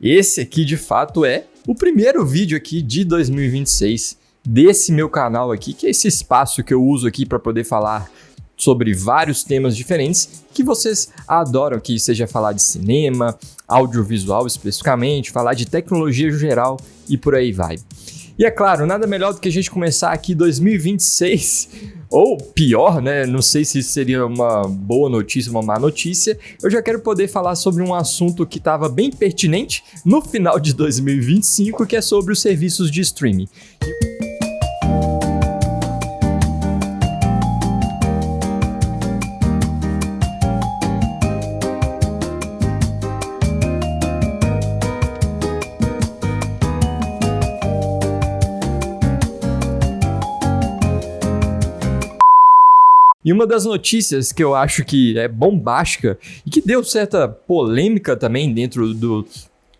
esse aqui de fato é o primeiro vídeo aqui de 2026 desse meu canal aqui, que é esse espaço que eu uso aqui para poder falar sobre vários temas diferentes que vocês adoram aqui, seja falar de cinema, audiovisual especificamente, falar de tecnologia geral e por aí vai. E é claro, nada melhor do que a gente começar aqui 2026, ou pior, né? Não sei se seria uma boa notícia, uma má notícia. Eu já quero poder falar sobre um assunto que estava bem pertinente no final de 2025, que é sobre os serviços de streaming. E uma das notícias que eu acho que é bombástica e que deu certa polêmica também dentro do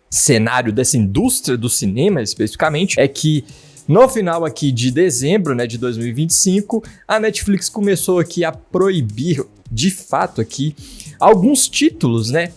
cenário dessa indústria do cinema especificamente, é que no final aqui de dezembro, né, de 2025, a Netflix começou aqui a proibir de fato aqui alguns títulos, né,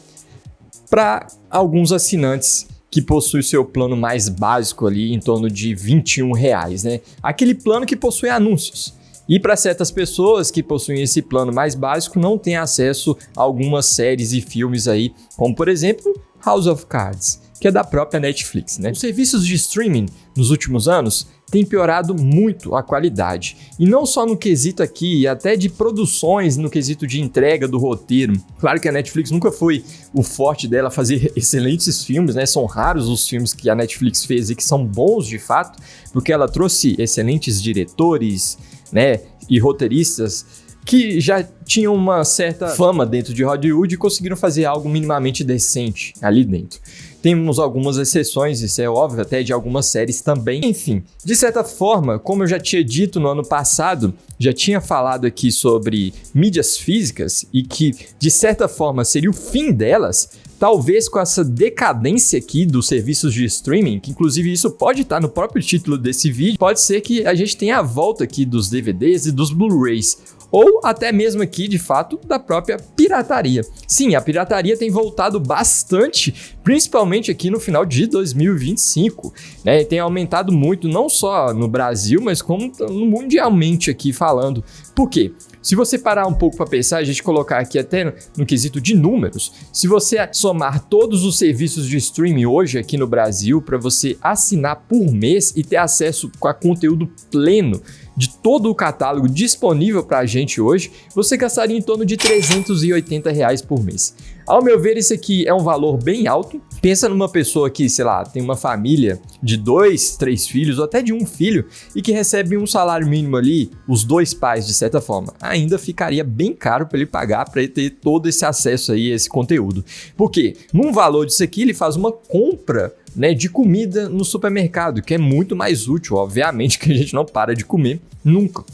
para alguns assinantes que possui seu plano mais básico ali em torno de R$21, né? Aquele plano que possui anúncios. E para certas pessoas que possuem esse plano mais básico, não têm acesso a algumas séries e filmes aí, como por exemplo House of Cards, que é da própria Netflix, né? Os serviços de streaming nos últimos anos têm piorado muito a qualidade. E não só no quesito aqui, até de produções, no quesito de entrega do roteiro. Claro que a Netflix nunca foi o forte dela fazer excelentes filmes, né? São raros os filmes que a Netflix fez e que são bons de fato, porque ela trouxe excelentes diretores, né, e roteiristas que já tinham uma certa fama dentro de Hollywood e conseguiram fazer algo minimamente decente ali dentro. Temos algumas exceções, isso é óbvio, até de algumas séries também. Enfim, de certa forma, como eu já tinha dito no ano passado, já tinha falado aqui sobre mídias físicas e que, de certa forma, seria o fim delas. Talvez com essa decadência aqui dos serviços de streaming, que inclusive isso pode estar no próprio título desse vídeo, pode ser que a gente tenha a volta aqui dos DVDs e dos Blu-rays, ou até mesmo aqui, de fato, da própria pirataria. Sim, a pirataria tem voltado bastante, principalmente aqui no final de 2025, né? Tem aumentado muito, não só no Brasil, mas como mundialmente aqui falando. Por quê? Se você parar um pouco para pensar, a gente colocar aqui até no quesito de números, se você somar todos os serviços de streaming hoje aqui no Brasil, para você assinar por mês e ter acesso a conteúdo pleno de todo o catálogo disponível para a gente hoje, você gastaria em torno de R$380 por mês. Ao meu ver, isso aqui é um valor bem alto. Pensa numa pessoa que, sei lá, tem uma família de 2, 3 filhos ou até de um filho e que recebe um salário mínimo ali, os 2 pais de certa forma. Ainda ficaria bem caro para ele pagar para ele ter todo esse acesso aí a esse conteúdo. Porque num valor disso aqui ele faz uma compra, né, de comida no supermercado, que é muito mais útil, obviamente, que a gente não para de comer nunca.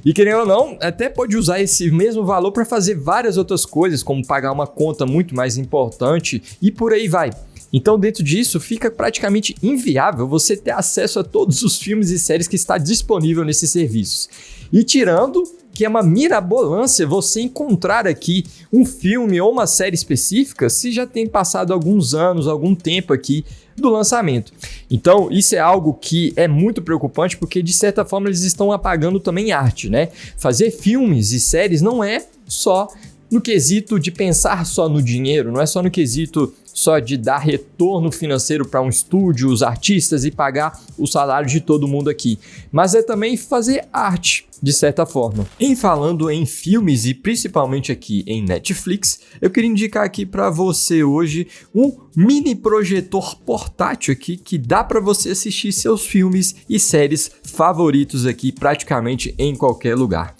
E querendo ou não, até pode usar esse mesmo valor para fazer várias outras coisas, como pagar uma conta muito mais importante e por aí vai. Então, dentro disso, fica praticamente inviável você ter acesso a todos os filmes e séries que está disponível nesses serviços. E tirando que é uma mirabolância você encontrar aqui um filme ou uma série específica se já tem passado alguns anos, algum tempo aqui do lançamento. Então, isso é algo que é muito preocupante porque, de certa forma, eles estão apagando também arte, né? Fazer filmes e séries não é só no quesito de pensar só no dinheiro, não é só no quesito só de dar retorno financeiro para um estúdio, os artistas e pagar o salário de todo mundo aqui, mas é também fazer arte, de certa forma. Em falando em filmes e principalmente aqui em Netflix, eu queria indicar aqui para você hoje um mini projetor portátil aqui que dá para você assistir seus filmes e séries favoritos aqui praticamente em qualquer lugar.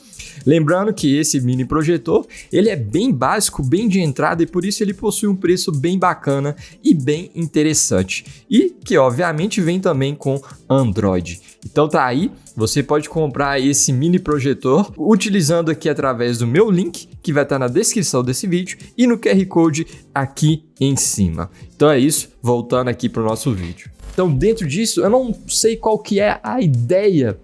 Lembrando que esse mini projetor, ele é bem básico, bem de entrada e por isso ele possui um preço bem bacana e bem interessante. E que obviamente vem também com Android. Então tá aí, você pode comprar esse mini projetor utilizando aqui através do meu link, que vai estar na descrição desse vídeo e no QR Code aqui em cima. Então é isso, voltando aqui para o nosso vídeo. Então dentro disso, eu não sei qual que é a ideia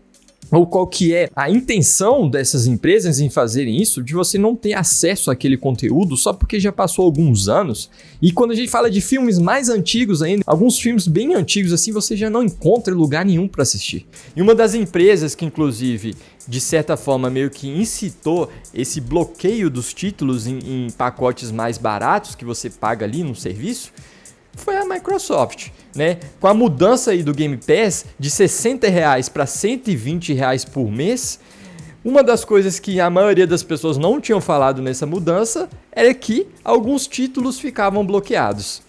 ou qual que é a intenção dessas empresas em fazerem isso, de você não ter acesso àquele conteúdo só porque já passou alguns anos. E quando a gente fala de filmes mais antigos ainda, alguns filmes bem antigos assim, você já não encontra lugar nenhum para assistir. E uma das empresas que inclusive, de certa forma, meio que incitou esse bloqueio dos títulos em pacotes mais baratos que você paga ali no serviço, foi a Microsoft, né? Com a mudança aí do Game Pass de R$60 para R$120 por mês, uma das coisas que a maioria das pessoas não tinham falado nessa mudança era que alguns títulos ficavam bloqueados.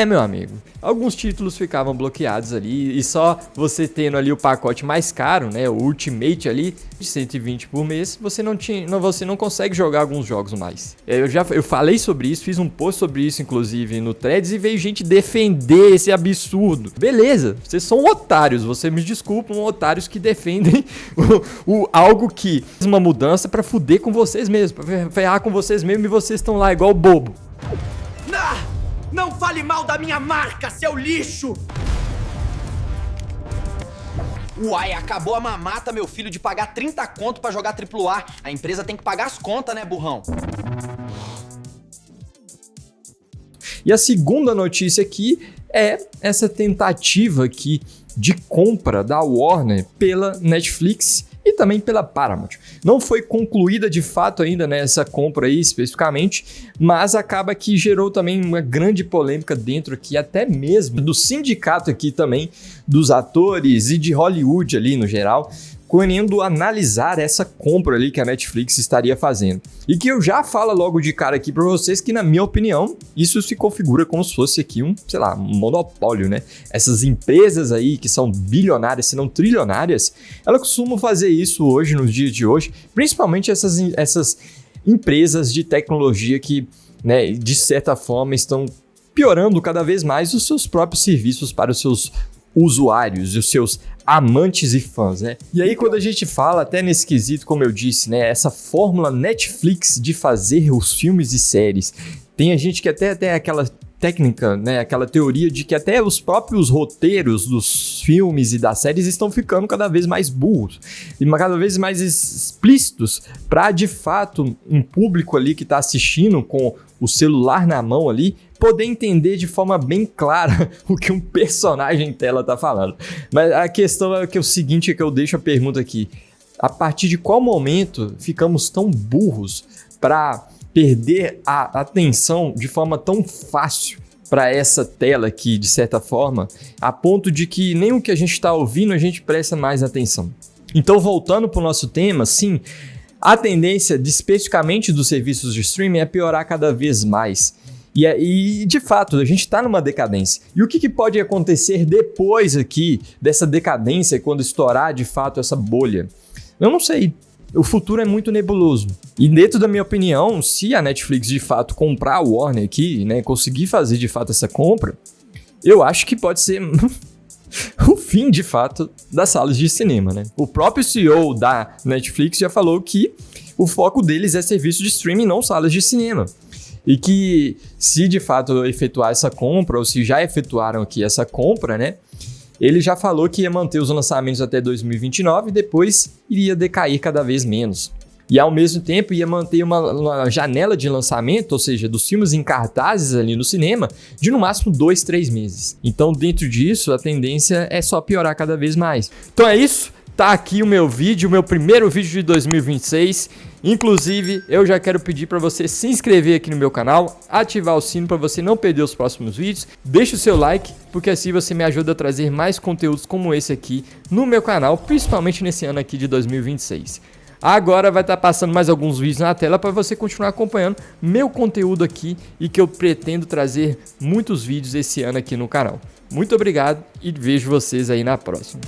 Meu amigo, alguns títulos ficavam bloqueados ali e só você tendo ali o pacote mais caro, né, o Ultimate ali, de 120 por mês, você não consegue jogar alguns jogos mais. Eu falei sobre isso, fiz um post sobre isso inclusive no Threads e veio gente defender esse absurdo. Beleza, vocês são otários, vocês me desculpam, otários que defendem algo que faz uma mudança pra fuder com vocês mesmos, pra ferrar com vocês mesmos e vocês estão lá igual bobo. Não fale mal da minha marca, seu lixo! Uai, acabou a mamata, meu filho, de pagar 30 conto pra jogar AAA. A empresa tem que pagar as contas, né, burrão? E a segunda notícia aqui é essa tentativa aqui de compra da Warner pela Netflix e também pela Paramount. Não foi concluída de fato ainda nessa compra aí especificamente, mas acaba que gerou também uma grande polêmica dentro aqui, até mesmo do sindicato aqui também, dos atores e de Hollywood ali no geral, querendo analisar essa compra ali que a Netflix estaria fazendo. E que eu já falo logo de cara aqui para vocês que, na minha opinião, isso se configura como se fosse aqui um monopólio, né? Essas empresas aí que são bilionárias, se não trilionárias, elas costumam fazer isso hoje, nos dias de hoje, principalmente essas empresas de tecnologia que, né, de certa forma estão piorando cada vez mais os seus próprios serviços para os seus usuários e os seus amantes e fãs, né? E aí quando a gente fala, até nesse quesito, como eu disse, né, essa fórmula Netflix de fazer os filmes e séries, tem a gente que até tem aquela técnica, né, aquela teoria de que até os próprios roteiros dos filmes e das séries estão ficando cada vez mais burros e cada vez mais explícitos para, de fato, um público ali que está assistindo com o celular na mão ali, poder entender de forma bem clara o que um personagem em tela tá falando. Mas a questão é que é o seguinte, é que eu deixo a pergunta aqui. A partir de qual momento ficamos tão burros para perder a atenção de forma tão fácil para essa tela aqui, de certa forma, a ponto de que nem o que a gente está ouvindo a gente presta mais atenção? Então, voltando para o nosso tema, sim, a tendência, especificamente dos serviços de streaming, é piorar cada vez mais. E de fato, a gente está numa decadência. E o que pode acontecer depois aqui dessa decadência, quando estourar de fato essa bolha? Eu não sei. O futuro é muito nebuloso. E dentro da minha opinião, se a Netflix de fato comprar a Warner aqui, né, conseguir fazer de fato essa compra, eu acho que pode ser o fim de fato das salas de cinema, né? O próprio CEO da Netflix já falou que o foco deles é serviço de streaming, não salas de cinema. E que se de fato efetuar essa compra, ou se já efetuaram aqui essa compra, né? Ele já falou que ia manter os lançamentos até 2029 e depois iria decair cada vez menos. E ao mesmo tempo ia manter uma janela de lançamento, ou seja, dos filmes em cartazes ali no cinema, de no máximo 2-3 meses. Então dentro disso a tendência é só piorar cada vez mais. Então é isso. Tá aqui o meu vídeo, o meu primeiro vídeo de 2026. Inclusive, eu já quero pedir para você se inscrever aqui no meu canal, ativar o sino para você não perder os próximos vídeos. Deixa o seu like, porque assim você me ajuda a trazer mais conteúdos como esse aqui no meu canal, principalmente nesse ano aqui de 2026. Agora vai estar passando mais alguns vídeos na tela para você continuar acompanhando meu conteúdo aqui e que eu pretendo trazer muitos vídeos esse ano aqui no canal. Muito obrigado e vejo vocês aí na próxima.